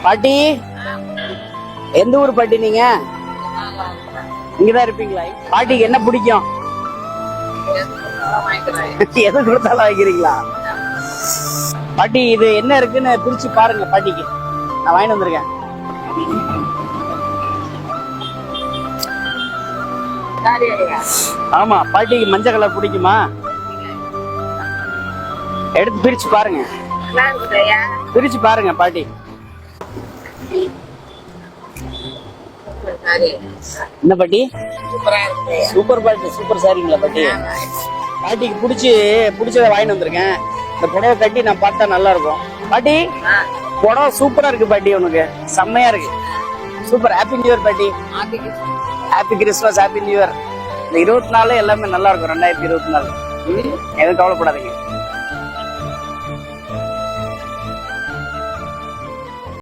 பாட்டி, எந்த ஊர் பாட்டி நீங்க? இங்கதான் இருப்பீங்களா? பாட்டிக்கு என்ன பிடிக்கும்? எது கொடுத்தாலும் வாங்கிக்கிறீங்களா? பாட்டி, இது என்ன இருக்குன்னு பிரிச்சு பாருங்க. பாட்டிக்கு நான் வாங்கிட்டு வந்திருக்கேன். ஆமா, பாட்டிக்கு மஞ்சள் கலர் பிடிக்குமா? எடுத்து பிரிச்சு பாருங்க. பிரிச்சு பாருங்க பாட்டி. என்ன பாட்டி? சூப்பர் பாட்டி, சூப்பர் சாரிங்களா பாட்டி? பாட்டிக்கு பிடிச்சத வாங்கிட்டு வந்திருக்கேன். இந்த புடவை கட்டி நான் பார்த்தா நல்லா இருக்கும். பாட்டி, புடவை சூப்பரா இருக்கு பாட்டி. உனக்கு செம்மையா இருக்கு. சூப்பர். ஹாப்பி நியூ இயர் பாட்டி. Happy Christmas, happy new year. இந்த 24 எல்லாமே நல்லா இருக்கும். 2024 எதுவும் கவலைப்படாதீங்க.